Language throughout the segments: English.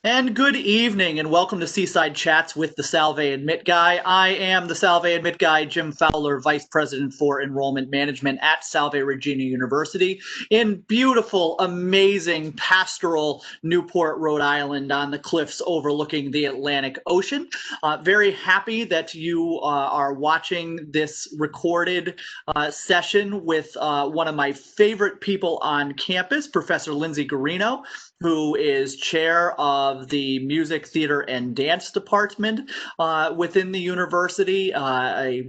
And good evening, and welcome to Seaside Chats with the Salve Admit Guy. I am the Salve Admit Guy, Jim Fowler, Vice President for Enrollment Management at Salve Regina University in beautiful, amazing, pastoral Newport, Rhode Island on the cliffs overlooking the Atlantic Ocean. Very happy that you are watching this recorded session with one of my favorite people on campus, Professor Lindsay Guarino, who is chair of the music, theater, and dance department within the university, a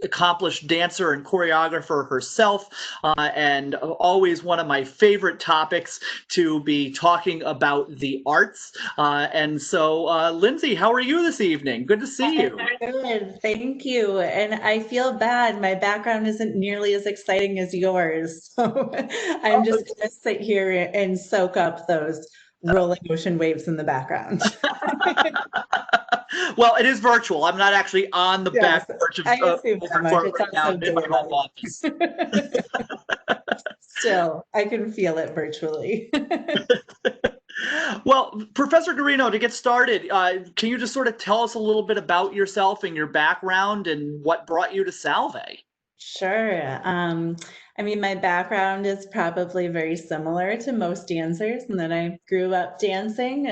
accomplished dancer and choreographer herself, and always one of my favorite topics to be talking about the arts. And so, Lindsay, how are you this evening? Good to see you. Good, thank you. And I feel bad. My background isn't nearly as exciting as yours. So I'm just going to sit here and soak up those rolling ocean waves in the background. Well, it is virtual. I'm not actually on the Yes, back porch of I assume that much. Newport It's right now also in my home office. Still, I can feel it virtually. Well, Professor Guarino, to get started, can you just sort of tell us a little bit about yourself and your background and what brought you to Salve? Sure. I mean, my background is probably very similar to most dancers, and that I grew up dancing.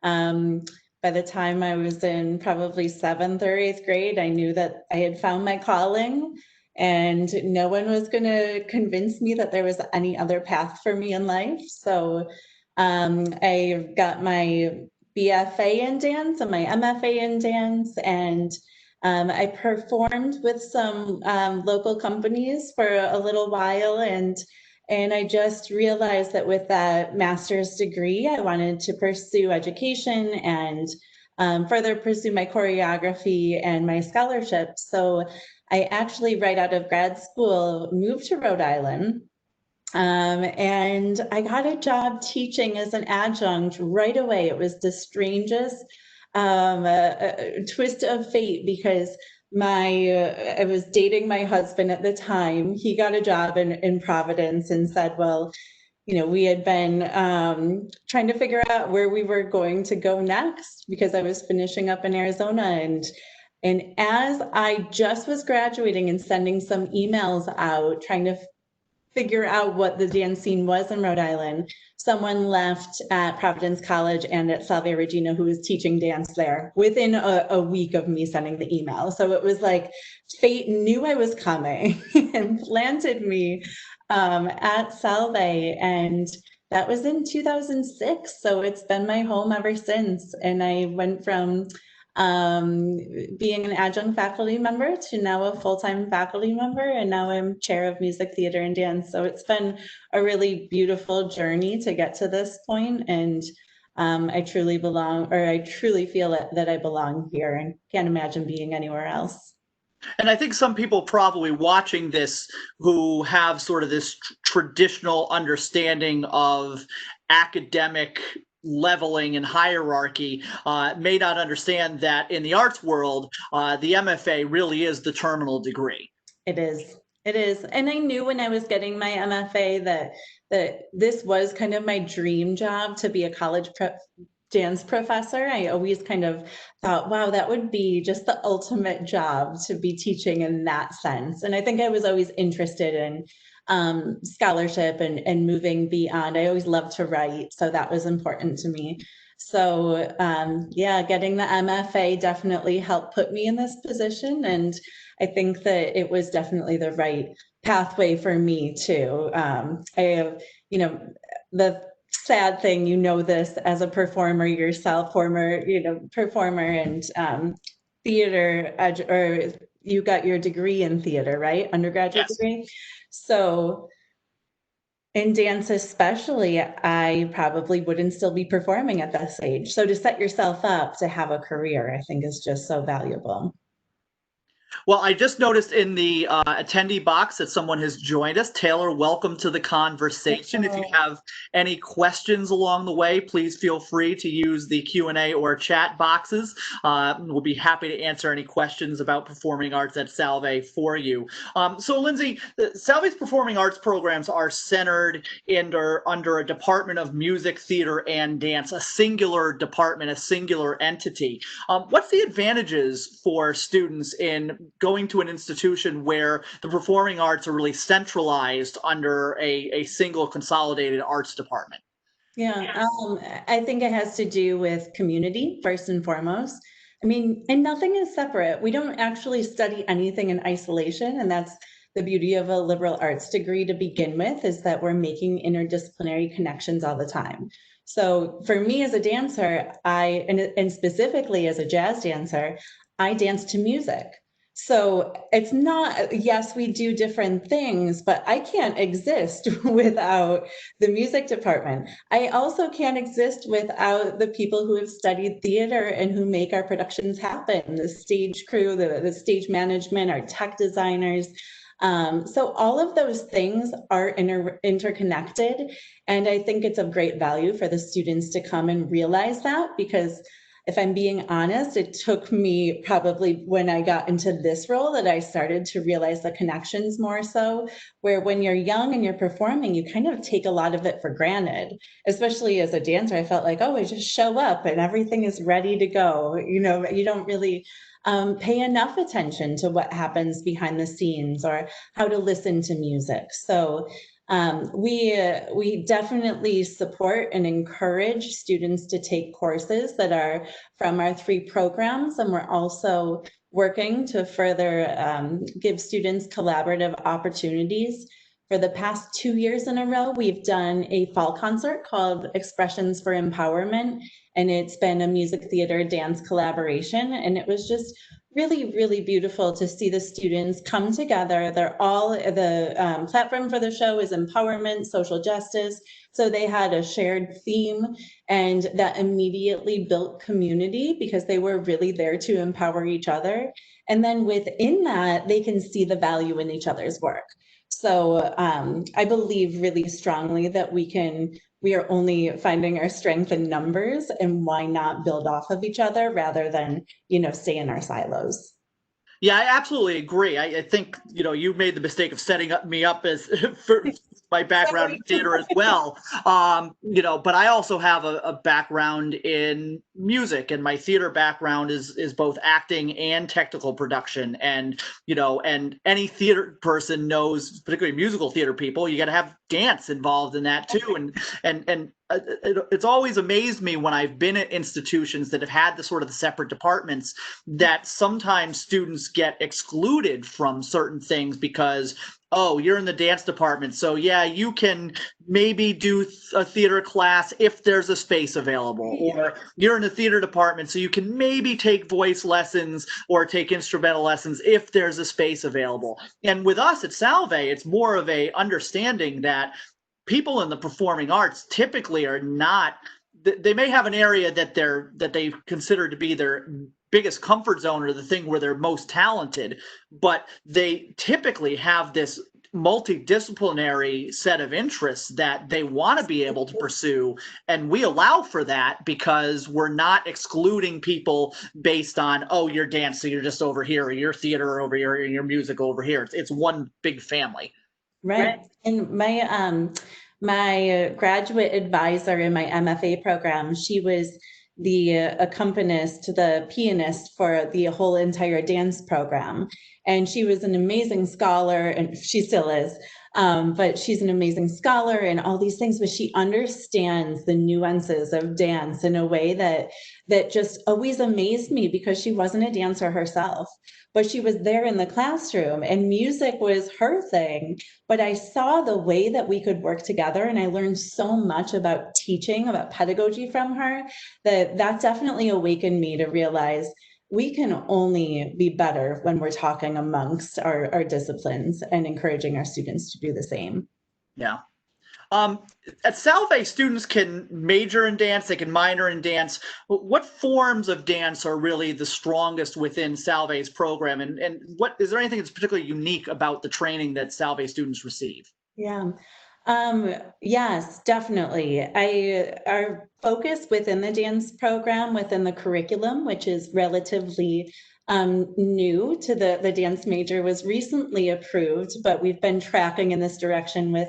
And by the time I was in probably 7th or 8th grade, I knew that I had found my calling, and no one was going to convince me that there was any other path for me in life. So I got my BFA in dance and my MFA in dance, and I performed with some local companies for a little while, and I just realized that with that master's degree, I wanted to pursue education and further pursue my choreography and my scholarship. So I actually, right out of grad school, moved to Rhode Island. And I got a job teaching as an adjunct right away. It was the strangest twist of fate, because I was dating my husband at the time. He got a job in Providence and said, well, we had been trying to figure out where we were going to go next, because I was finishing up in Arizona. And as I just was graduating and sending some emails out, trying to figure out what the dance scene was in Rhode Island, someone left at Providence College and at Salve Regina who was teaching dance there within a week of me sending the email. So it was like fate knew I was coming and planted me at Salve. And that was in 2006. So it's been my home ever since. And I went from being an adjunct faculty member to now a full-time faculty member, and now I'm chair of music, theater, and dance. So it's been a really beautiful journey to get to this point, and I truly belong, or I truly feel that I belong here and can't imagine being anywhere else. And I think some people probably watching this who have sort of this traditional understanding of academic leveling and hierarchy may not understand that in the arts world, the MFA really is the terminal degree. It is. It is. And I knew when I was getting my MFA that this was kind of my dream job, to be a college dance professor. I always kind of thought, wow, that would be just the ultimate job, to be teaching in that sense. And I think I was always interested in scholarship and moving beyond. I always loved to write, so that was important to me. So yeah, getting the MFA definitely helped put me in this position, and I think that it was definitely the right pathway for me too. I have, the sad thing, this as a performer yourself, former, performer and theater, or you got your degree in theater, right? Undergraduate Yes. degree. So in dance especially, I probably wouldn't still be performing at this age. So to set yourself up to have a career, I think is just so valuable. Well, I just noticed in the attendee box that someone has joined us. Taylor, welcome to the conversation. If you have any questions along the way, please feel free to use the Q&A or chat boxes. We'll be happy to answer any questions about performing arts at Salve for you. So, Lindsay, Salve's performing arts programs are centered under a Department of Music, Theater, and Dance, a singular department, a singular entity. What's the advantages for students in going to an institution where the performing arts are really centralized under a single consolidated arts department? Yeah, I think it has to do with community first and foremost. I mean, and nothing is separate. We don't actually study anything in isolation, and that's the beauty of a liberal arts degree to begin with, is that we're making interdisciplinary connections all the time. So for me as a dancer, and specifically as a jazz dancer, I dance to music. So it's not, yes, we do different things, but I can't exist without the music department. I also can't exist without the people who have studied theater and who make our productions happen, the stage crew, the stage management, our tech designers. So all of those things are interconnected. And I think it's of great value for the students to come and realize that, because if I'm being honest, it took me probably when I got into this role that I started to realize the connections more so, where when you're young and you're performing, you kind of take a lot of it for granted. Especially as a dancer, I felt like, oh, I just show up and everything is ready to go. You know, you don't really pay enough attention to what happens behind the scenes or how to listen to music. So we definitely support and encourage students to take courses that are from our 3 programs, and we're also working to further give students collaborative opportunities. For the past 2 years in a row, we've done a fall concert called Expressions for Empowerment, and it's been a music, theater, dance collaboration, and it was just really, really beautiful to see the students come together. They're all, the platform for the show is empowerment, social justice. So they had a shared theme, and that immediately built community because they were really there to empower each other. And then within that, they can see the value in each other's work. So I believe really strongly that we are only finding our strength in numbers, and why not build off of each other rather than, stay in our silos. Yeah, I absolutely agree. I think, you made the mistake of setting me up as for my background in theater as well. But I also have a background in music, and my theater background is both acting and technical production. And, and any theater person knows, particularly musical theater people, you got to have dance involved in that too. And it's always amazed me when I've been at institutions that have had the sort of the separate departments, that sometimes students get excluded from certain things because, oh, you're in the dance department, so yeah, you can maybe do a theater class if there's a space available, or you're in the theater department, so you can maybe take voice lessons or take instrumental lessons if there's a space available. And with us at Salve, it's more of a understanding that people in the performing arts typically are not, they may have an area that they consider to be their biggest comfort zone or the thing where they're most talented, but they typically have this multidisciplinary set of interests that they want to be able to pursue, and we allow for that because we're not excluding people based on, oh, you're dance, so you're just over here, or you're theater over here, and your music over here. It's one big family. Right. And my graduate advisor in my MFA program, she was the accompanist, the pianist for the whole entire dance program. And she was an amazing scholar, and she still is, but she's an amazing scholar and all these things, but she understands the nuances of dance in a way that just always amazed me, because she wasn't a dancer herself, but she was there in the classroom and music was her thing. But I saw the way that we could work together, and I learned so much about teaching, about pedagogy from her, that definitely awakened me to realize we can only be better when we're talking amongst our disciplines and encouraging our students to do the same. Yeah. Um, at Salve, students can major in dance, they can minor in dance. What forms of dance are really the strongest within Salve's program? And what is there anything that's particularly unique about the training that Salve students receive? Yeah. Yes, definitely. Our focus within the dance program, within the curriculum, which is relatively new to the dance major, was recently approved, but we've been tracking in this direction with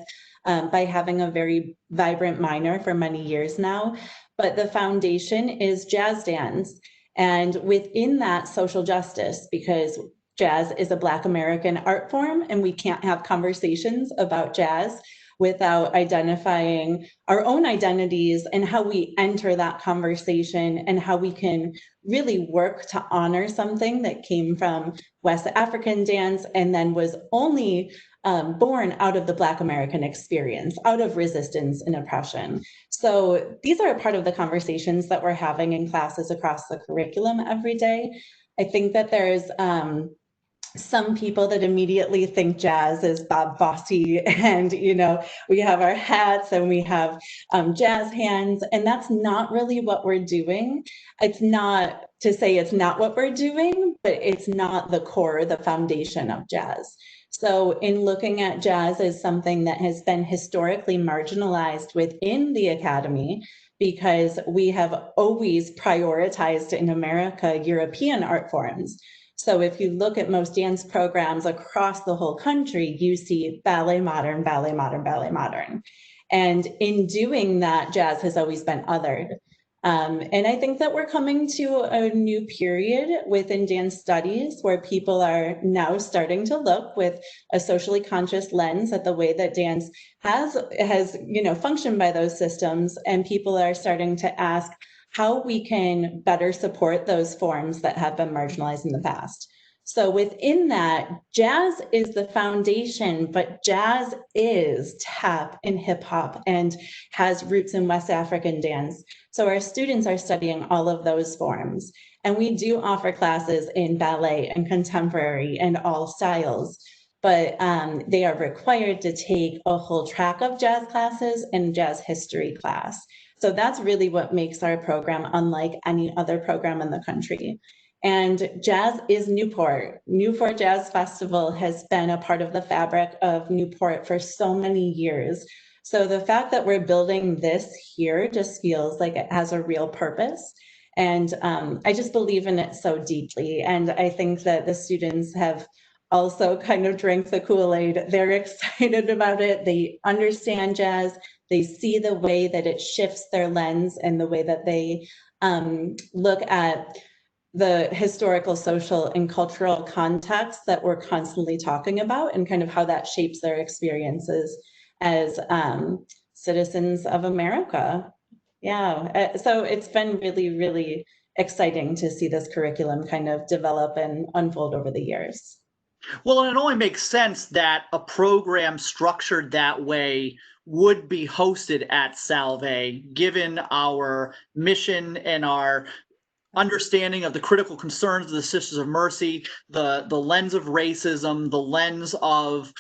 by having a very vibrant minor for many years now. But the foundation is jazz dance. And within that, social justice, because jazz is a Black American art form, and we can't have conversations about jazz without identifying our own identities and how we enter that conversation and how we can really work to honor something that came from West African dance and then was only born out of the Black American experience, out of resistance and oppression. So these are a part of the conversations that we're having in classes across the curriculum every day. I think that there's some people that immediately think jazz is Bob Fosse, and we have our hats and we have jazz hands, and that's not really what we're doing. It's not to say it's not what we're doing, but it's not the core, the foundation of jazz. So in looking at jazz as something that has been historically marginalized within the academy, because we have always prioritized in America European art forms. So if you look at most dance programs across the whole country, you see ballet modern, ballet modern, ballet modern. And in doing that, jazz has always been othered. And I think that we're coming to a new period within dance studies where people are now starting to look with a socially conscious lens at the way that dance has functioned by those systems. And people are starting to ask, how we can better support those forms that have been marginalized in the past. So within that, jazz is the foundation, but jazz is tap and hip hop and has roots in West African dance. So our students are studying all of those forms. And we do offer classes in ballet and contemporary and all styles, but they are required to take a whole track of jazz classes and jazz history class. So that's really what makes our program unlike any other program in the country. And jazz is Newport. Newport Jazz Festival has been a part of the fabric of Newport for so many years. So the fact that we're building this here just feels like it has a real purpose. And I just believe in it so deeply. And I think that the students have also kind of drank the Kool-Aid. They're excited about it. They understand jazz. They see the way that it shifts their lens and the way that they look at the historical, social, and cultural context that we're constantly talking about and kind of how that shapes their experiences as citizens of America. Yeah, so it's been really, really exciting to see this curriculum kind of develop and unfold over the years. Well, and it only makes sense that a program structured that way would be hosted at Salve, given our mission and our understanding of the critical concerns of the Sisters of Mercy, the lens of racism, the lens of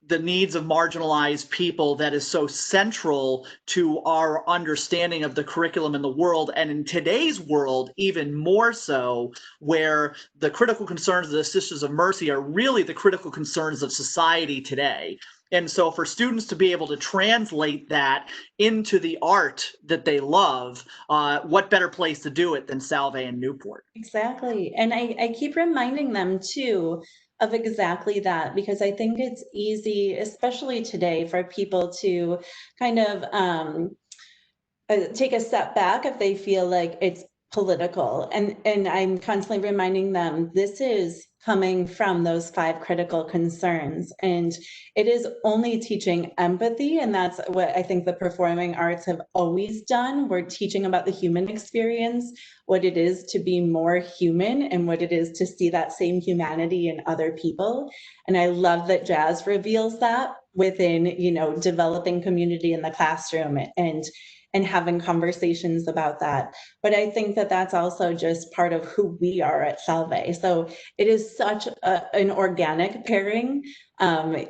the needs of marginalized people that is so central to our understanding of the curriculum in the world, and in today's world even more so, where the critical concerns of the Sisters of Mercy are really the critical concerns of society today. And so for students to be able to translate that into the art that they love, what better place to do it than Salve and Newport? Exactly. And I keep reminding them too of exactly that, because I think it's easy, especially today, for people to kind of take a step back if they feel like it's political. And I'm constantly reminding them this is coming from those 5 critical concerns. And it is only teaching empathy. And that's what I think the performing arts have always done. We're teaching about the human experience, what it is to be more human, and what it is to see that same humanity in other people. And I love that jazz reveals that within, developing community in the classroom and having conversations about that. But I think that that's also just part of who we are at Salve. So it is such an organic pairing,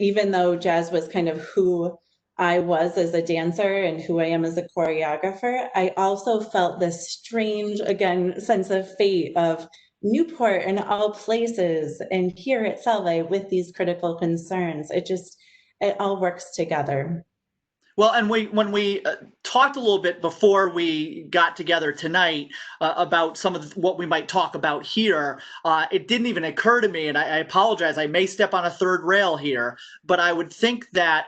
even though jazz was kind of who I was as a dancer and who I am as a choreographer, I also felt this strange, again, sense of fate of Newport and all places, and here at Salve with these critical concerns. It all works together. Well, and when we talked a little bit before we got together tonight about some of what we might talk about here, it didn't even occur to me, and I apologize, I may step on a third rail here, but I would think that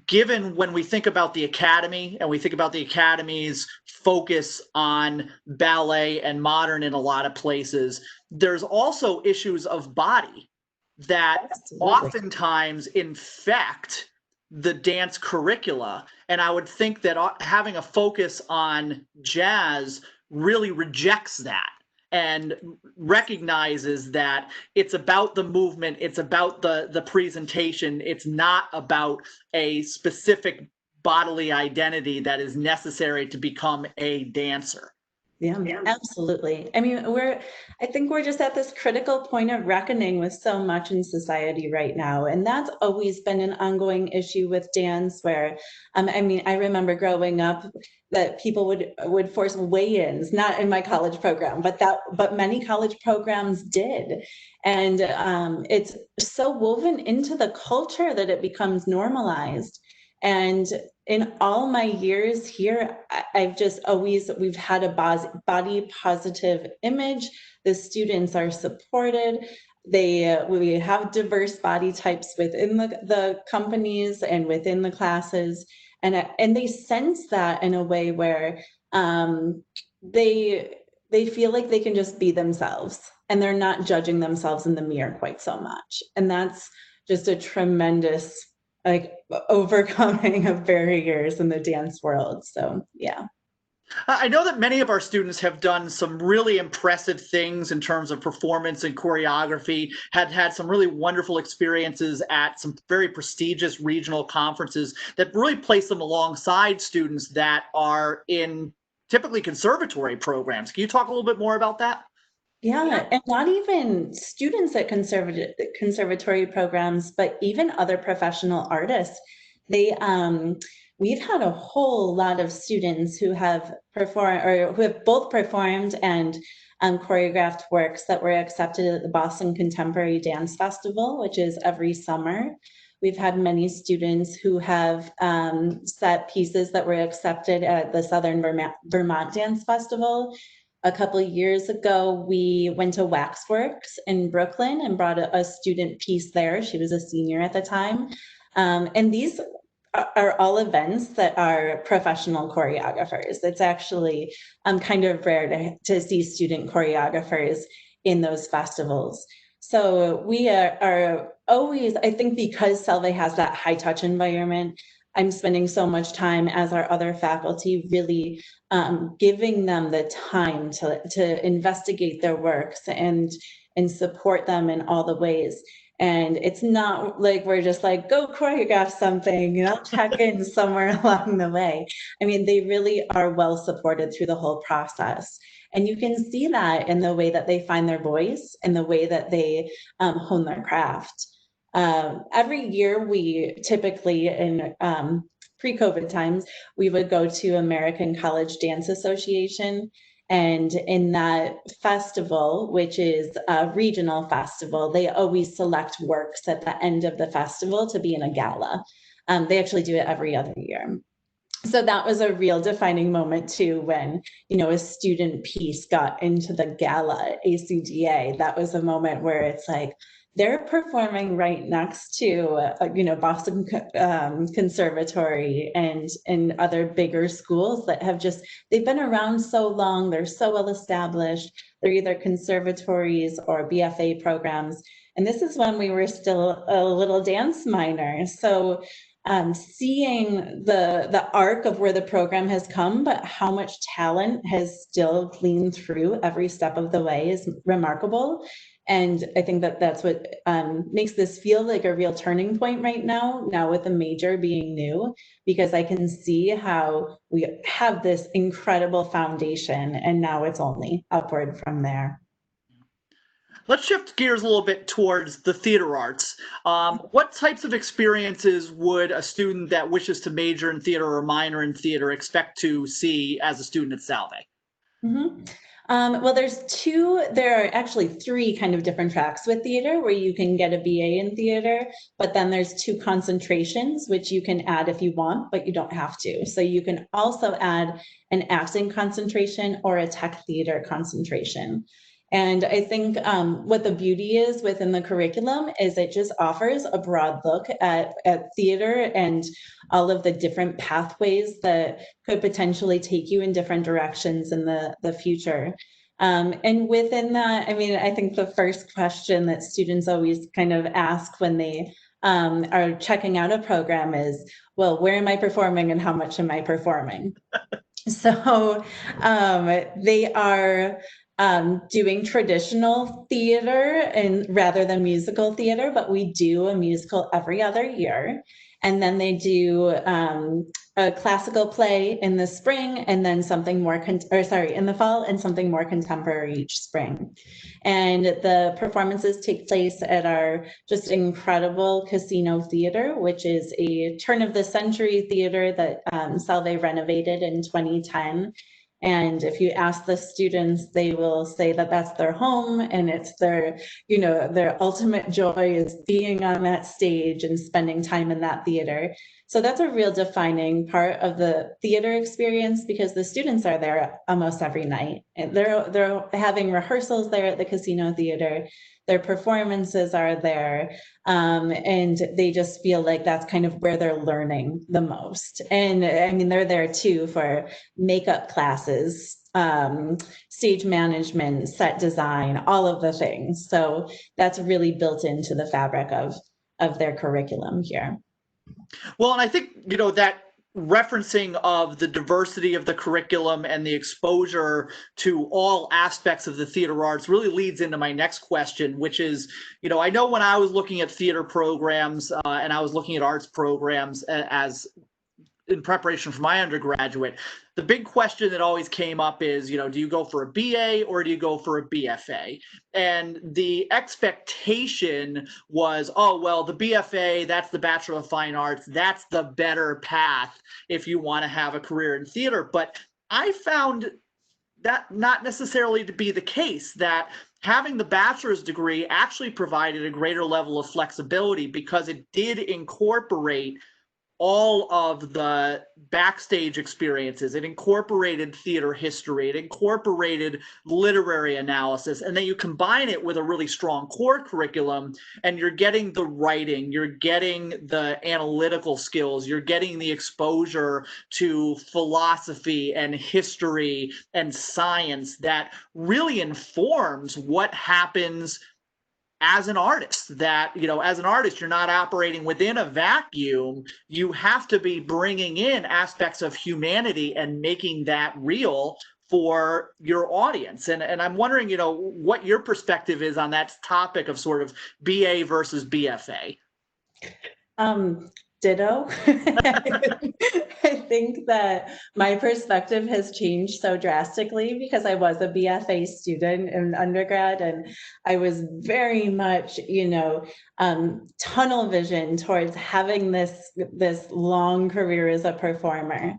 given when we think about the academy and we think about the academy's focus on ballet and modern in a lot of places, there's also issues of body that Absolutely. oftentimes infect the dance curricula. And I would think that having a focus on jazz really rejects that and recognizes that it's about the movement, it's about the presentation, it's not about a specific bodily identity that is necessary to become a dancer. Yeah, absolutely. I mean, I think we're just at this critical point of reckoning with so much in society right now. And that's always been an ongoing issue with dance where, I mean, I remember growing up that people would force weigh-ins, not in my college program, but many college programs did. And it's so woven into the culture that it becomes normalized. And in all my years here, I've just always, we've had a body positive image. The students are supported. We have diverse body types within the companies and within the classes. And they sense that in a way where they feel like they can just be themselves and they're not judging themselves in the mirror quite so much. And that's just a tremendous overcoming of barriers in the dance world. So yeah. I know that many of our students have done some really impressive things in terms of performance and choreography, had some really wonderful experiences at some very prestigious regional conferences that really place them alongside students that are in typically conservatory programs. Can you talk a little bit more about that? Yeah, and not even students at conservatory programs, but even other professional artists. They we've had a whole lot of students who have performed or who have both performed and choreographed works that were accepted at the Boston Contemporary Dance Festival, which is every summer. We've had many students who have set pieces that were accepted at the Southern Vermont Dance Festival. A couple of years ago, we went to Waxworks in Brooklyn and brought a student piece there. She was a senior at the time. And these are all events that are professional choreographers. It's actually kind of rare to see student choreographers in those festivals. So we are always, I think because Salve has that high touch environment, I'm spending so much time as our other faculty really giving them the time to investigate their works and support them in all the ways. And it's not like we're just like, go choreograph something, you know, check in somewhere along the way. I mean, they really are well supported through the whole process. And you can see that in the way that they find their voice and the way that they hone their craft. Every year, we typically in pre-COVID times, we would go to American College Dance Association. And in that festival, which is a regional festival, they always select works at the end of the festival to be in a gala. They actually do it every other year. So that was a real defining moment too, when, you know, a student piece got into the gala ACDA. That was a moment where it's like, they're performing right next to, you know, Boston Conservatory and other bigger schools that have just, they've been around so long, they're so well established, they're either conservatories or BFA programs. And this is when we were still a little dance minor. So seeing the arc of where the program has come, but how much talent has still gleaned through every step of the way is remarkable. And I think that that's what makes this feel like a real turning point right now with the major being new, because I can see how we have this incredible foundation and now it's only upward from there. Let's shift gears a little bit towards the theater arts. What types of experiences would a student that wishes to major in theater or minor in theater expect to see as a student at Salve? Mhm. Well, there are actually three kind of different tracks with theater where you can get a BA in theater, but then there's two concentrations, which you can add if you want, but you don't have to. So you can also add an acting concentration or a tech theater concentration. And I think what the beauty is within the curriculum is it just offers a broad look at theater and all of the different pathways that could potentially take you in different directions in the future. And within that, I mean, I think the first question that students always kind of ask when they are checking out a program is, well, where am I performing and how much am I performing? So they are doing traditional theater and rather than musical theater, but we do a musical every other year. And then they do a classical play in the spring and then something more, in the fall and something more contemporary each spring. And the performances take place at our just incredible Casino Theater, which is a turn of the century theater that Salve renovated in 2010. And if you ask the students, they will say that that's their home and it's their, their ultimate joy is being on that stage and spending time in that theater. So that's a real defining part of the theater experience because the students are there almost every night. And they're having rehearsals there at the Casino Theater. Their performances are there. And they just feel like that's kind of where they're learning the most. And I mean, they're there too for makeup classes, stage management, set design, all of the things. So that's really built into the fabric of their curriculum here. Well, and I think, that referencing of the diversity of the curriculum and the exposure to all aspects of the theater arts really leads into my next question, which is, I know when I was looking at theater programs and I was looking at arts programs as in preparation for my undergraduate, the big question that always came up is, do you go for a BA or do you go for a BFA? And the expectation was, oh, well, the BFA, that's the Bachelor of Fine Arts, that's the better path if you want to have a career in theater. But I found that not necessarily to be the case, that having the bachelor's degree actually provided a greater level of flexibility because it did incorporate all of the backstage experiences. It incorporated theater history. It incorporated literary analysis. And then you combine it with a really strong core curriculum, and you're getting the writing, you're getting the analytical skills, you're getting the exposure to philosophy and history and science that really informs what happens as an artist. That, as an artist, you're not operating within a vacuum. You have to be bringing in aspects of humanity and making that real for your audience. And I'm wondering, what your perspective is on that topic of sort of BA versus BFA. Ditto. I think that my perspective has changed so drastically because I was a BFA student in undergrad and I was very much, tunnel vision towards having this long career as a performer.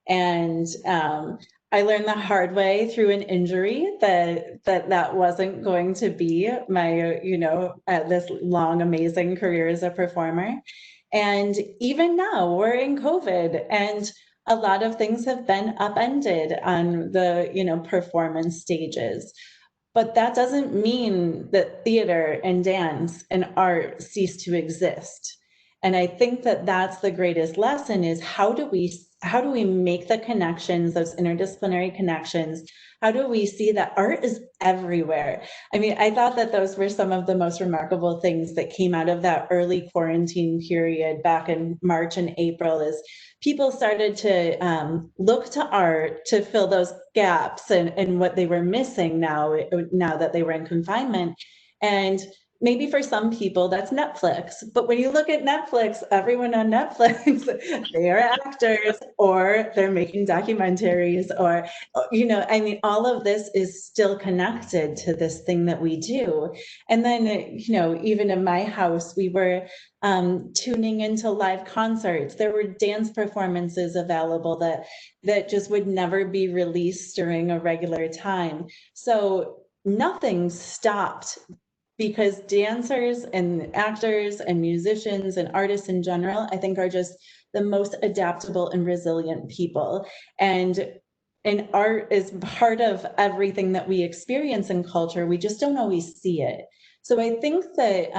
And I learned the hard way through an injury that wasn't going to be my, this long, amazing career as a performer. And even now, we're in COVID, and a lot of things have been upended on the, performance stages. But that doesn't mean that theater and dance and art cease to exist. And I think that that's the greatest lesson is how do we make the connections, those interdisciplinary connections? How do we see that art is everywhere? I mean, I thought that those were some of the most remarkable things that came out of that early quarantine period back in March and April is people started to look to art to fill those gaps and what they were missing now that they were in confinement. And maybe for some people that's Netflix. But when you look at Netflix, everyone on Netflix, they are actors or they're making documentaries or, I mean, all of this is still connected to this thing that we do. And then, even in my house, we were tuning into live concerts. There were dance performances available that just would never be released during a regular time. So nothing stopped because dancers and actors and musicians and artists in general, I think, are just the most adaptable and resilient people. And art is part of everything that we experience in culture. We just don't always see it. So I think that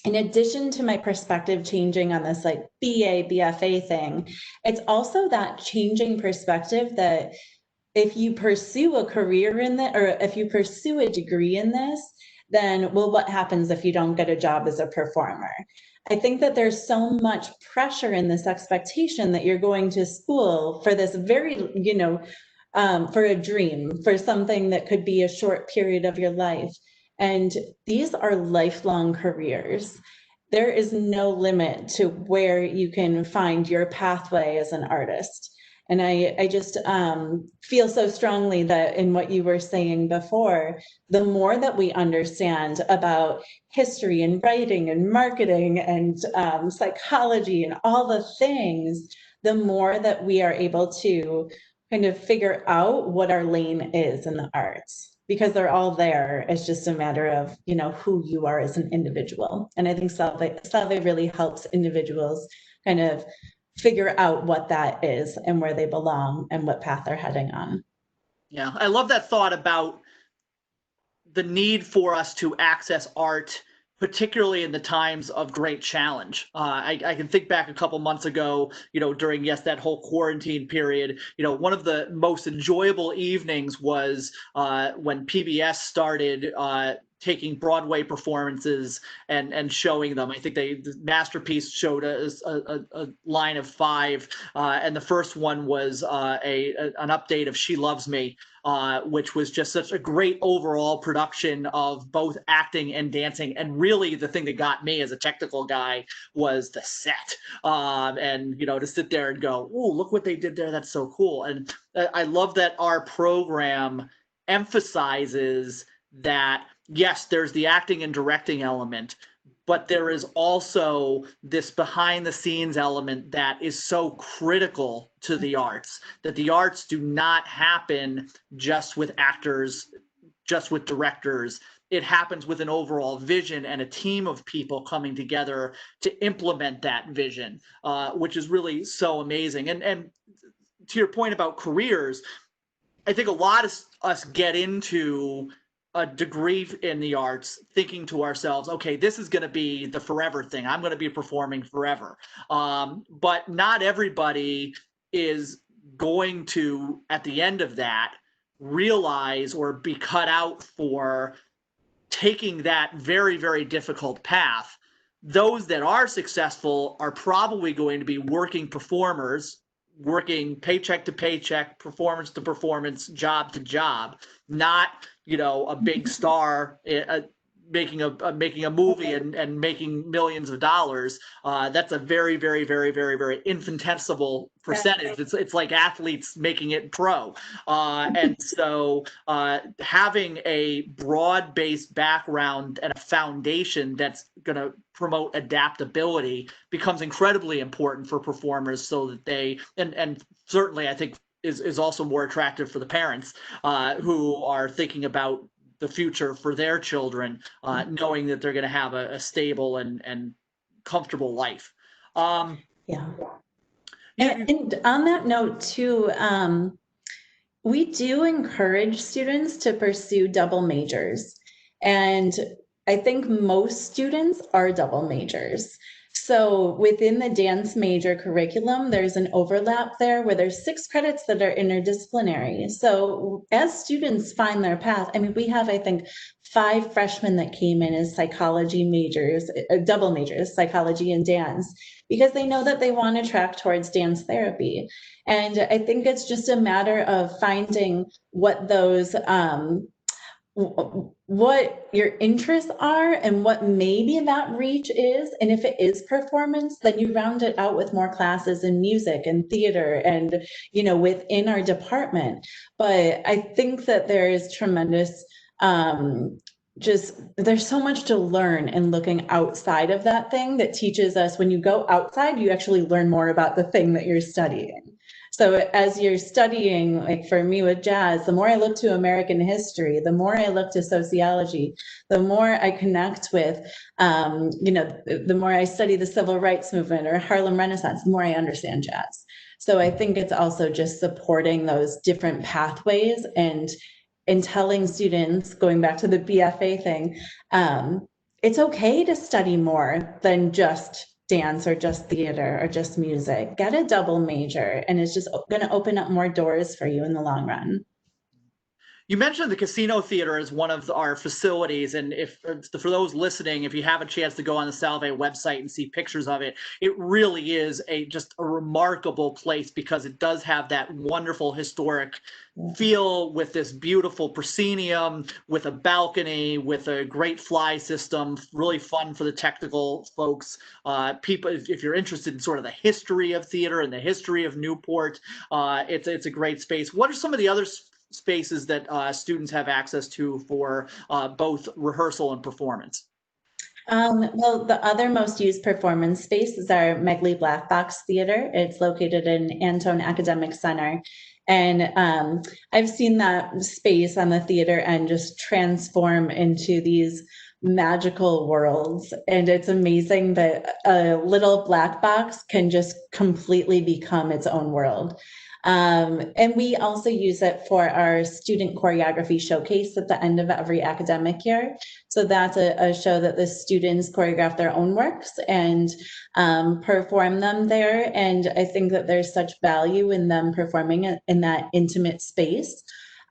in addition to my perspective changing on this like BA, BFA thing, it's also that changing perspective that if you pursue a career in that, or if you pursue a degree in this, then, well, what happens if you don't get a job as a performer? I think that there's so much pressure in this expectation that you're going to school for this very, for a dream, for something that could be a short period of your life. And these are lifelong careers. There is no limit to where you can find your pathway as an artist. And I just feel so strongly that in what you were saying before, the more that we understand about history and writing and marketing and psychology and all the things, the more that we are able to kind of figure out what our lane is in the arts, because they're all there. It's just a matter of, who you are as an individual. And I think Salve really helps individuals kind of figure out what that is and where they belong and what path they're heading on. Yeah, I love that thought about the need for us to access art, particularly in the times of great challenge. I can think back a couple months ago, during, that whole quarantine period, one of the most enjoyable evenings was when PBS started taking Broadway performances and showing them. I think the Masterpiece showed a line of 5, and the first one was an update of She Loves Me, which was just such a great overall production of both acting and dancing. And really the thing that got me as a technical guy was the set. And, to sit there and go, oh, look what they did there. That's so cool. And I love that our program emphasizes that, yes, there's the acting and directing element, but there is also this behind the scenes element that is so critical to the arts, that the arts do not happen just with actors, just with directors. It happens with an overall vision and a team of people coming together to implement that vision, which is really so amazing. And to your point about careers, I think a lot of us get into a degree in the arts thinking to ourselves, okay, this is going to be the forever thing. I'm going to be performing forever. But not everybody is going to, at the end of that, realize or be cut out for taking that very, very difficult path. Those that are successful are probably going to be working performers, working paycheck to paycheck, performance to performance, job to job, not, a big star making a movie and making millions of dollars. That's a very, very, very, very, very infinitesimal percentage. It's like athletes making it pro. And so having a broad-based background and a foundation that's going to promote adaptability becomes incredibly important for performers, so that they, and certainly I think is also more attractive for the parents who are thinking about the future for their children, knowing that they're going to have a stable and comfortable life. Yeah. And on that note too, we do encourage students to pursue double majors. And I think most students are double majors. So within the dance major curriculum, there's an overlap there where there's 6 credits that are interdisciplinary. So as students find their path, I mean, we have, I think, 5 freshmen that came in as psychology majors, double majors, psychology and dance, because they know that they want to track towards dance therapy. And I think it's just a matter of finding what those what your interests are and what maybe that reach is. And if it is performance, then you round it out with more classes in music and theater and, within our department. But I think that there is tremendous, there's so much to learn in looking outside of that thing that teaches us when you go outside, you actually learn more about the thing that you're studying. So as you're studying, like for me with jazz, the more I look to American history, the more I look to sociology, the more I connect with, the more I study the civil rights movement or Harlem Renaissance, the more I understand jazz. So I think it's also just supporting those different pathways and telling students, going back to the BFA thing, it's okay to study more than just dance or just theater or just music. Get a double major, and it's just going to open up more doors for you in the long run. You mentioned the casino theater as one of our facilities, and if for those listening, if you have a chance to go on the Salve website and see pictures of it, it really is just a remarkable place because it does have that wonderful historic feel with this beautiful proscenium, with a balcony, with a great fly system, really fun for the technical folks. People, if you're interested in sort of the history of theater and the history of Newport, it's a great space. What are some of the other spaces that students have access to for both rehearsal and performance? Well, the other most used performance space is our Megley Black Box Theater. It's located in Antone Academic Center. And I've seen that space on the theater end just transform into these magical worlds. And it's amazing that a little black box can just completely become its own world. And we also use it for our student choreography showcase at the end of every academic year. So that's a show that the students choreograph their own works and perform them there. And I think that there's such value in them performing it in that intimate space.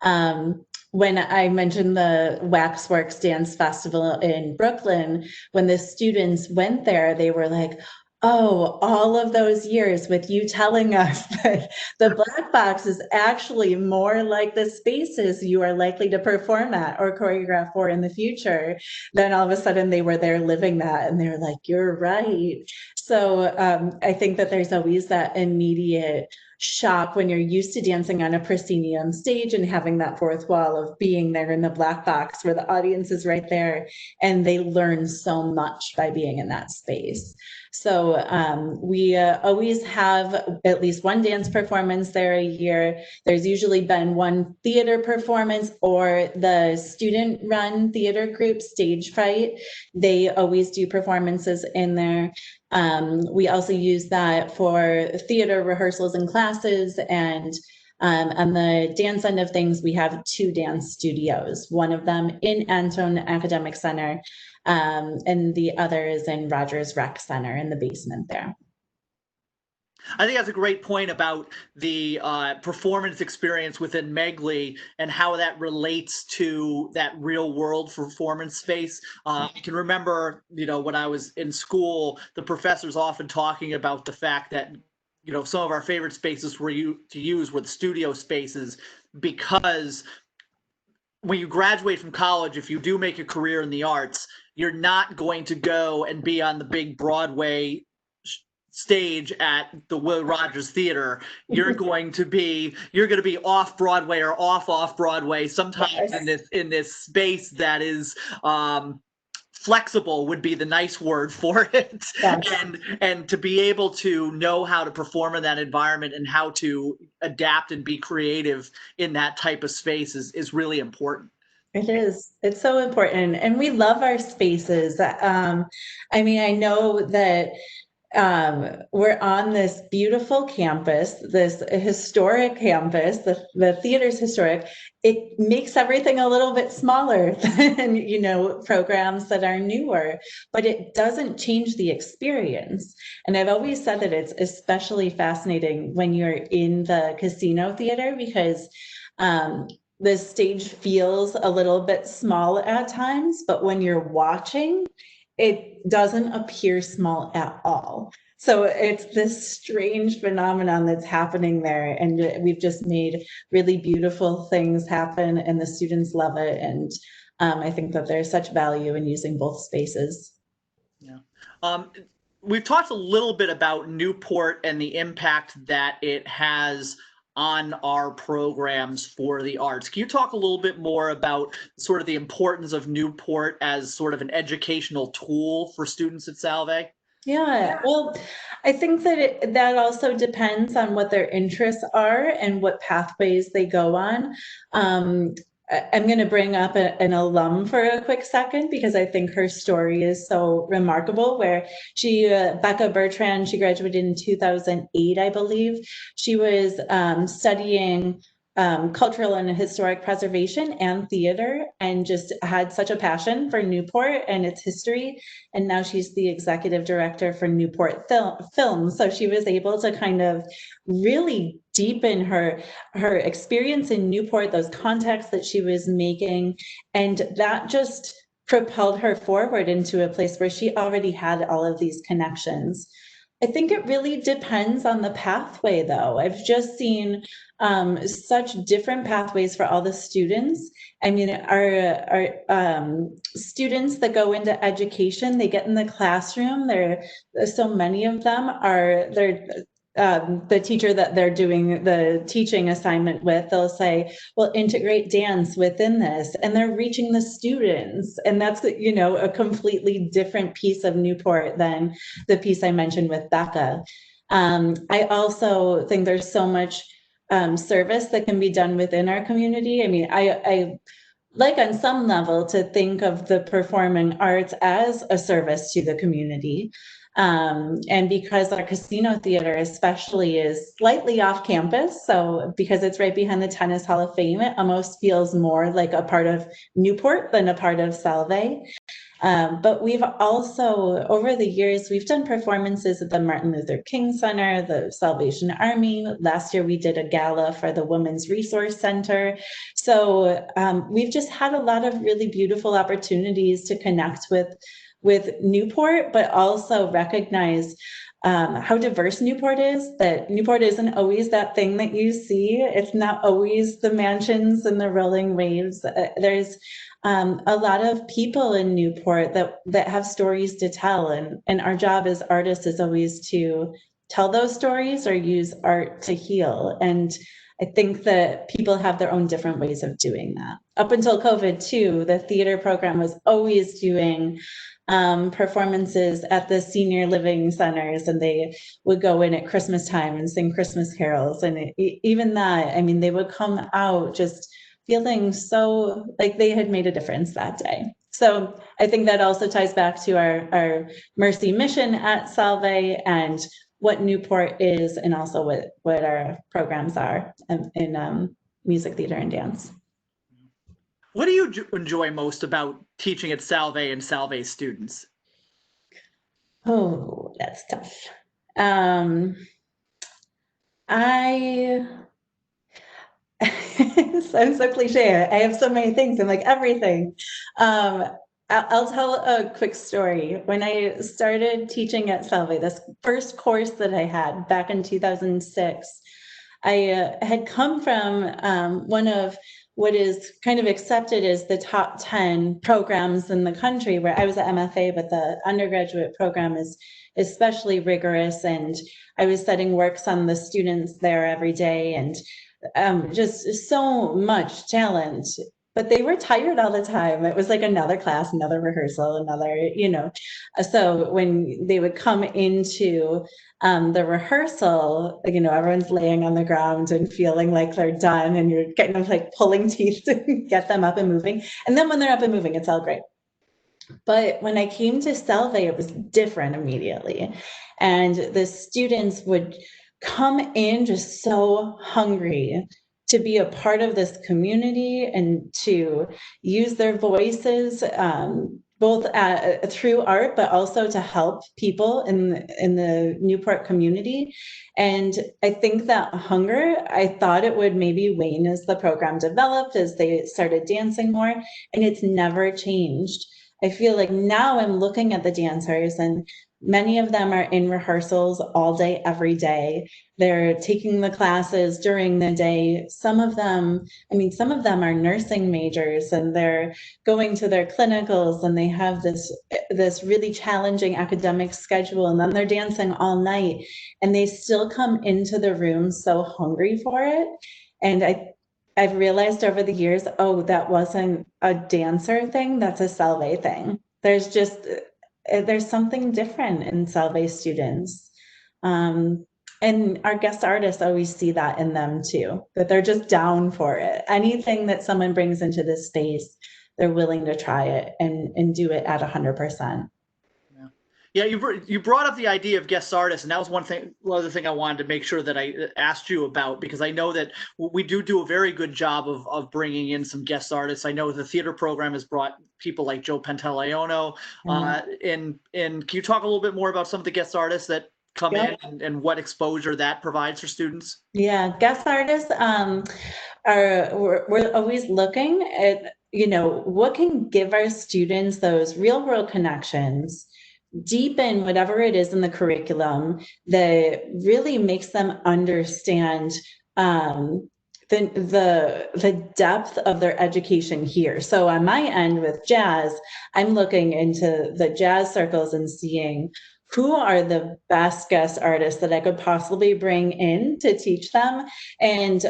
When I mentioned the Waxworks Dance Festival in Brooklyn, when the students went there, they were like, oh, all of those years with you telling us that the black box is actually more like the spaces you are likely to perform at or choreograph for in the future. Then all of a sudden they were there living that and they're like, you're right. So I think that there's always that immediate shock when you're used to dancing on a proscenium stage and having that fourth wall of being there in the black box where the audience is right there and they learn so much by being in that space. So we always have at least one dance performance there a year. There's usually been one theater performance or the student run theater group Stage Fright. They always do performances in there. We also use that for theater rehearsals and classes. And on the dance end of things, we have 2 dance studios, one of them in Antone Academic Center, and the other is in Rogers Rec Center in the basement there. I think that's a great point about the performance experience within Megley and how that relates to that real world performance space. I can remember, when I was in school, the professors often talking about the fact that, some of our favorite spaces to use were the studio spaces, because when you graduate from college, if you do make a career in the arts, you're not going to go and be on the big Broadway stage at the Will Rogers Theater. You're going to be off Broadway or off Broadway, sometimes in this space that is flexible would be the nice word for it. Yes. And to be able to know how to perform in that environment and how to adapt and be creative in that type of space is really important. It is. It's so important. And we love our spaces. I know that we're on this beautiful campus, this historic campus, the theater's historic. It makes everything a little bit smaller than, programs that are newer, but it doesn't change the experience. And I've always said that it's especially fascinating when you're in the casino theater because the stage feels a little bit small at times, but when you're watching, it doesn't appear small at all. So it's this strange phenomenon that's happening there. And we've just made really beautiful things happen and the students love it. And I think that there's such value in using both spaces. Yeah. We've talked a little bit about Newport and the impact that it has on our programs for the arts. Can you talk a little bit more about sort of the importance of Newport as sort of an educational tool for students at Salve? Yeah, well, I think that that also depends on what their interests are and what pathways they go on. I'm going to bring up an alum for a quick second because I think her story is so remarkable. Where Becca Bertrand, she graduated in 2008, I believe. She was studying cultural and historic preservation and theater, and just had such a passion for Newport and its history. And now she's the executive director for Newport Film. So she was able to kind of really deepen her experience in Newport, those contacts that she was making, and that just propelled her forward into a place where she already had all of these connections. I think it really depends on the pathway, though. I've just seen such different pathways for all the students. I mean, our students that go into education, they get in the classroom. So many of them they're the teacher that they're doing the teaching assignment with, they'll say, well, integrate dance within this, and they're reaching the students. And that's, a completely different piece of Newport than the piece I mentioned with Becca. I also think there's so much service that can be done within our community. I mean, I like on some level to think of the performing arts as a service to the community. And because our casino theater especially is slightly off campus, so because it's right behind the Tennis Hall of Fame, it almost feels more like a part of Newport than a part of Salve. But we've also, over the years, we've done performances at the Martin Luther King Center, the Salvation Army. Last year, we did a gala for the Women's Resource Center. So we've just had a lot of really beautiful opportunities to connect with Newport, but also recognize how diverse Newport is, that Newport isn't always that thing that you see. It's not always the mansions and the rolling waves. There's a lot of people in Newport that have stories to tell. And our job as artists is always to tell those stories or use art to heal. And I think that people have their own different ways of doing that. Up until COVID too, the theater program was always doing performances at the senior living centers, and they would go in at Christmas time and sing Christmas carols. And even that, I mean, they would come out just feeling so like they had made a difference that day. So I think that also ties back to our Mercy mission at Salve and what Newport is, and also what our programs are in music, theater, and dance. What do you enjoy most about teaching at Salve and Salve students? Oh, that's tough. I sounds so cliche. I have so many things. I'm like everything. I'll tell a quick story. When I started teaching at Salve, this first course that I had back in 2006, I had come from one of what is kind of accepted as the top 10 programs in the country, where I was at MFA, but the undergraduate program is especially rigorous. And I was setting works on the students there every day, and just so much talent. But they were tired all the time. It was like another class, another rehearsal, another, So when they would come into the rehearsal, everyone's laying on the ground and feeling like they're done, and you're kind of like pulling teeth to get them up and moving. And then when they're up and moving, it's all great. But when I came to Salve, it was different immediately. And the students would come in just so hungry to be a part of this community and to use their voices, both through art, but also to help people in the Newport community. And I think that hunger, I thought it would maybe wane as the program developed, as they started dancing more, and it's never changed. I feel like now I'm looking at the dancers, and Many of them are in rehearsals all day, every day. They're taking the classes during the day. Some of them are nursing majors, and they're going to their clinicals, and they have this really challenging academic schedule, and then they're dancing all night, and they still come into the room so hungry for it. And I've realized over the years, oh, that wasn't a dancer thing, that's a Salve thing. There's something different in Salve students. And our guest artists always see that in them too, that they're just down for it. Anything that someone brings into this space, they're willing to try it and do it at 100%. Yeah, you brought up the idea of guest artists, and that was one other thing I wanted to make sure that I asked you about, because I know that we do a very good job of bringing in some guest artists. I know the theater program has brought people like Joe Pantaleono. And can you talk a little bit more about some of the guest artists that come in and what exposure that provides for students? Yeah, guest artists we're always looking at, what can give our students those real world connections, deepen whatever it is in the curriculum that really makes them understand the depth of their education here. So on my end with jazz, I'm looking into the jazz circles and seeing who are the best guest artists that I could possibly bring in to teach them. And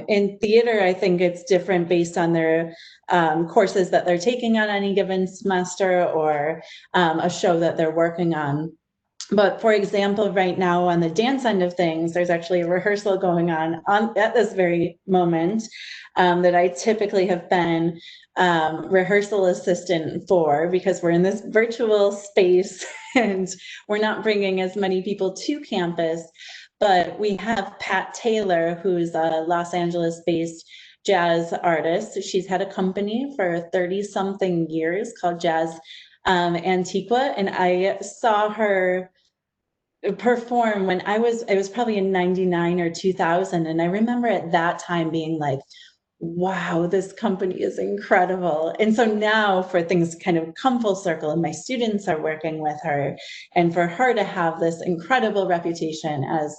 in theater, I think it's different based on their courses that they're taking on any given semester, or a show that they're working on. But for example, right now on the dance end of things, there's actually a rehearsal going on at this very moment that I typically have been rehearsal assistant for, because we're in this virtual space and we're not bringing as many people to campus. But we have Pat Taylor, who's a Los Angeles-based jazz artist. She's had a company for 30-something years called Jazz Antiqua, and I saw her perform when it was probably in 99 or 2000. And I remember at that time being like, wow, this company is incredible. And so now for things kind of come full circle, and my students are working with her, and for her to have this incredible reputation as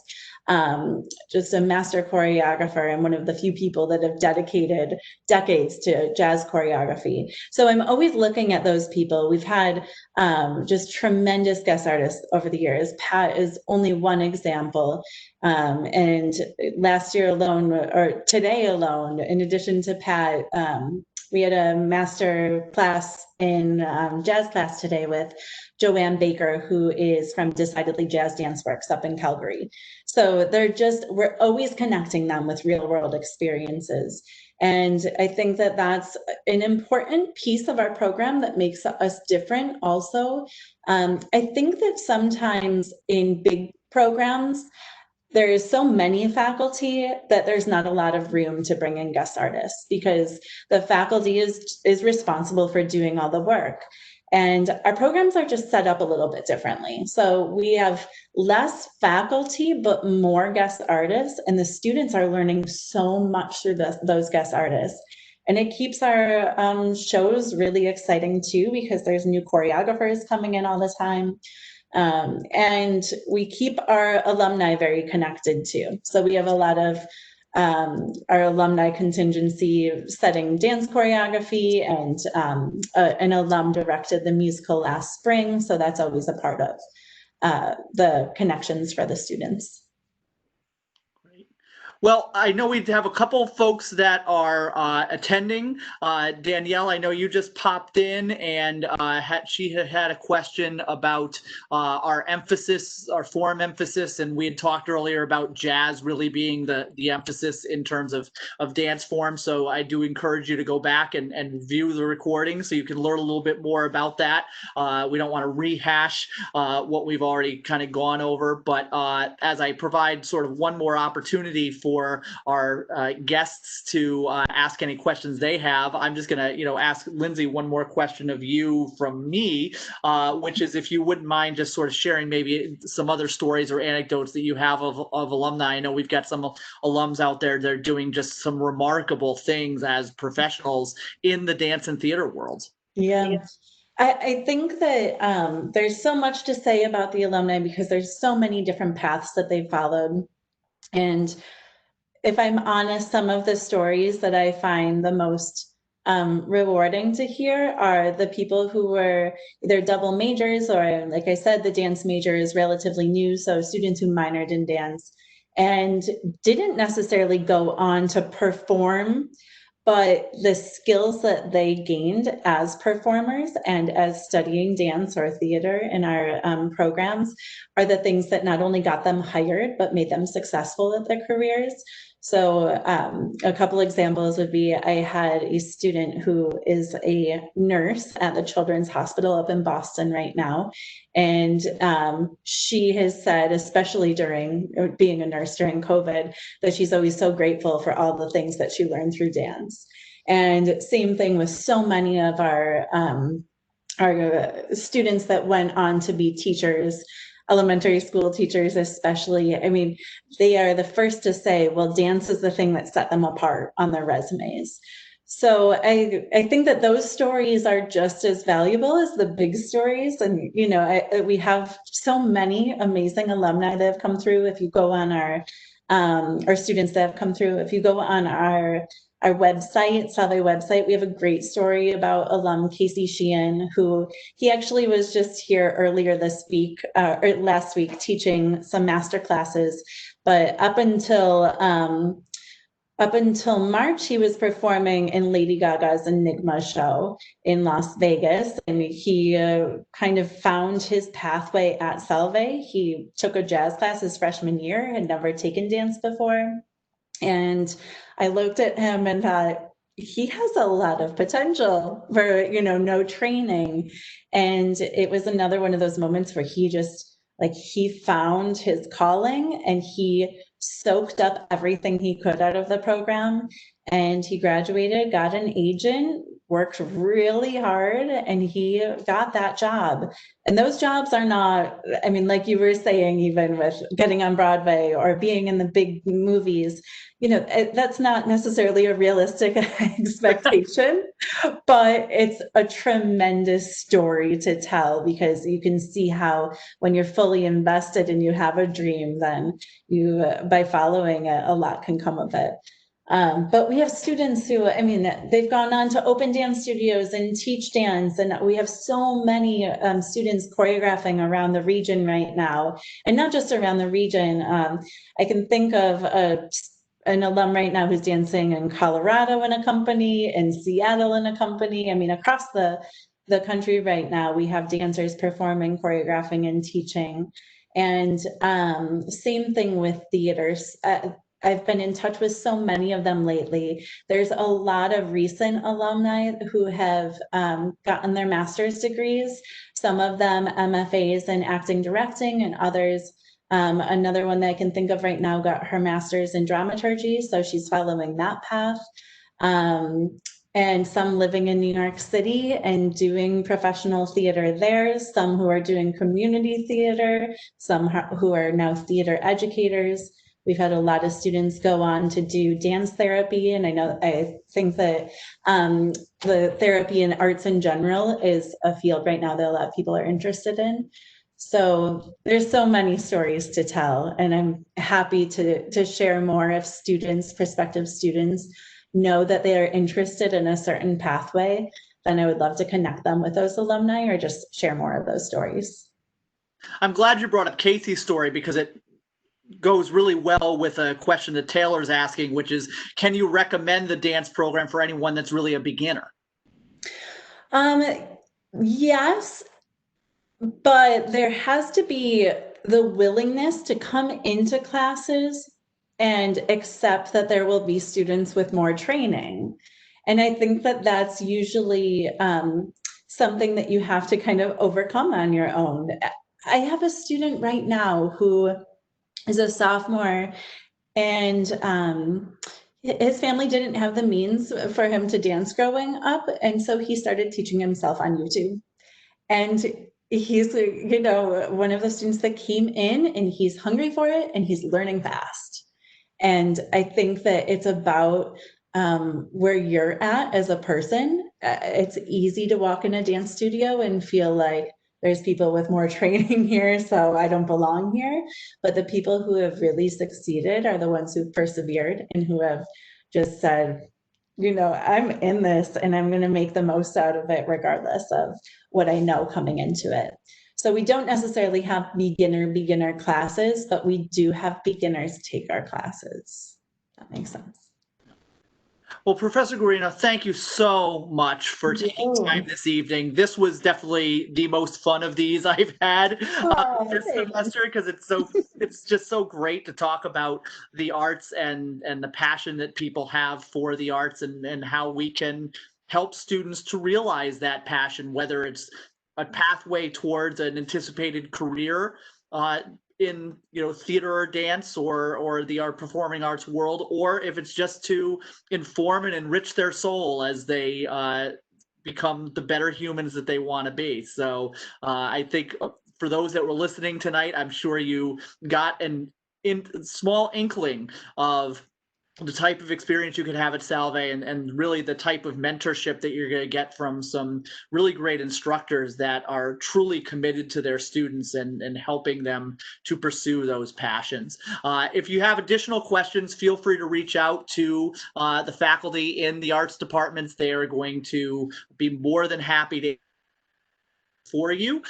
just a master choreographer and one of the few people that have dedicated decades to jazz choreography. So I'm always looking at those people. We've had just tremendous guest artists over the years. Pat is only one example. And last year alone, or today alone, in addition to Pat, we had a master class in jazz class today with Joanne Baker, who is from Decidedly Jazz Dance Works up in Calgary. So we're always connecting them with real world experiences. And I think that that's an important piece of our program that makes us different also. I think that sometimes in big programs, there is so many faculty that there's not a lot of room to bring in guest artists, because the faculty is responsible for doing all the work. And our programs are just set up a little bit differently. So we have less faculty, but more guest artists, and the students are learning so much through those guest artists. And it keeps our shows really exciting too, because there's new choreographers coming in all the time. And we keep our alumni very connected too. So we have a lot of our alumni contingency setting dance choreography, and an alum directed the musical last spring. So that's always a part of the connections for the students. Well, I know we have a couple of folks that are attending. Danielle, I know you just popped in, and she had a question about our emphasis, our forum emphasis, and we had talked earlier about jazz really being the emphasis in terms of dance form. So I do encourage you to go back and view the recording so you can learn a little bit more about that. We don't want to rehash what we've already kind of gone over, but as I provide sort of one more opportunity for our guests to ask any questions they have, I'm just going to, ask Lindsay one more question of you from me, which is if you wouldn't mind just sort of sharing maybe some other stories or anecdotes that you have of alumni. I know we've got some alums out there that are doing just some remarkable things as professionals in the dance and theater world. Yeah. I think that there's so much to say about the alumni because there's so many different paths that they followed. And if I'm honest, some of the stories that I find the most rewarding to hear are the people who were either double majors or, like I said, the dance major is relatively new. So students who minored in dance and didn't necessarily go on to perform, but the skills that they gained as performers and as studying dance or theater in our programs are the things that not only got them hired, but made them successful at their careers. So a couple examples would be, I had a student who is a nurse at the Children's Hospital up in Boston right now. And she has said, especially during being a nurse during COVID, that she's always so grateful for all the things that she learned through dance. And same thing with so many of our students that went on to be teachers, elementary school teachers especially. I mean, they are the first to say, well, dance is the thing that set them apart on their resumes. So I think that those stories are just as valuable as the big stories. And, you know, we have so many amazing alumni that have come through. If you go on our students that have come through, if you go on our website, Salve website, we have a great story about alum Casey Sheehan, who he actually was just here earlier this week, or last week, teaching some master classes. But up until March, he was performing in Lady Gaga's Enigma show in Las Vegas, and he kind of found his pathway at Salve. He took a jazz class his freshman year, had never taken dance before. And I looked at him and thought, he has a lot of potential for, you know, no training. And it was another one of those moments where he just, like, he found his calling and he soaked up everything he could out of the program. And he graduated, got an agent, worked really hard, and he got that job. And those jobs are not, I mean, like you were saying, even with getting on Broadway or being in the big movies, you know, that's not necessarily a realistic expectation, but it's a tremendous story to tell because you can see how when you're fully invested and you have a dream, then you, by following it, a lot can come of it. But we have students who, I mean, they've gone on to open dance studios and teach dance. And we have so many students choreographing around the region right now. And not just around the region. I can think of an alum right now who's dancing in Colorado in a company, in Seattle in a company. I mean, across the country right now, we have dancers performing, choreographing, and teaching. And same thing with theaters. I've been in touch with so many of them lately. There's a lot of recent alumni who have gotten their master's degrees, some of them MFAs in acting directing, and others, another one that I can think of right now got her master's in dramaturgy, so she's following that path. And some living in New York City and doing professional theater there, some who are doing community theater, some who are now theater educators. We've had a lot of students go on to do dance therapy, and I think that the therapy and arts in general is a field right now that a lot of people are interested in. So there's so many stories to tell, and I'm happy to share more if students, prospective students, know that they are interested in a certain pathway. Then I would love to connect them with those alumni or just share more of those stories. I'm glad you brought up Casey's story because it goes really well with a question that Taylor's asking, which is, can you recommend the dance program for anyone that's really a beginner? Yes, but there has to be the willingness to come into classes and accept that there will be students with more training. And I think that that's usually something that you have to kind of overcome on your own. I have a student right now who is a sophomore, and his family didn't have the means for him to dance growing up. And so he started teaching himself on YouTube. And he's, you know, one of the students that came in and he's hungry for it and he's learning fast. And I think that it's about where you're at as a person it's easy to walk in a dance studio and feel like there's people with more training here, so I don't belong here. But the people who have really succeeded are the ones who persevered and who have just said, I'm in this and I'm going to make the most out of it, regardless of what I know coming into it. So we don't necessarily have beginner classes, but we do have beginners take our classes. That makes sense. Well, Professor Guarino, thank you so much for taking time this evening. This was definitely the most fun of these I've had this semester, because it's just so great to talk about the arts and the passion that people have for the arts, and how we can help students to realize that passion, whether it's a pathway towards an anticipated career in theater or dance or the art performing arts world, or if it's just to inform and enrich their soul as they become the better humans that they want to be. So I think for those that were listening tonight, I'm sure you got an small inkling of the type of experience you could have at Salve, and really the type of mentorship that you're going to get from some really great instructors that are truly committed to their students and helping them to pursue those passions. If you have additional questions, feel free to reach out to the faculty in the arts departments. They are going to be more than happy to for you.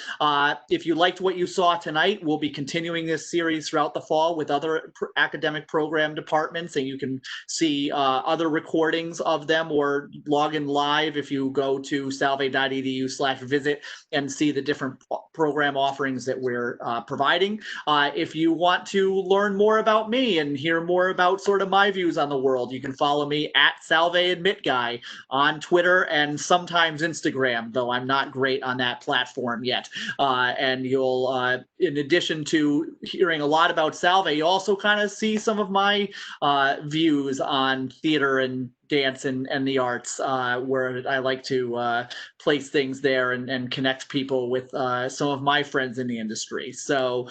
If you liked what you saw tonight, we'll be continuing this series throughout the fall with other academic program departments, and you can see other recordings of them or log in live if you go to salve.edu/visit and see the different program offerings that we're providing. If you want to learn more about me and hear more about sort of my views on the world, you can follow me at Salve Admit Guy on Twitter and sometimes Instagram, though I'm not great on that platform yet. And you'll, in addition to hearing a lot about Salve, you also kind of see some of my views on theater and dance and the arts, where I like to place things there and connect people with some of my friends in the industry. So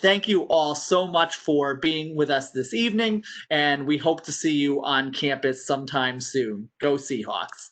thank you all so much for being with us this evening, and we hope to see you on campus sometime soon. Go Seahawks.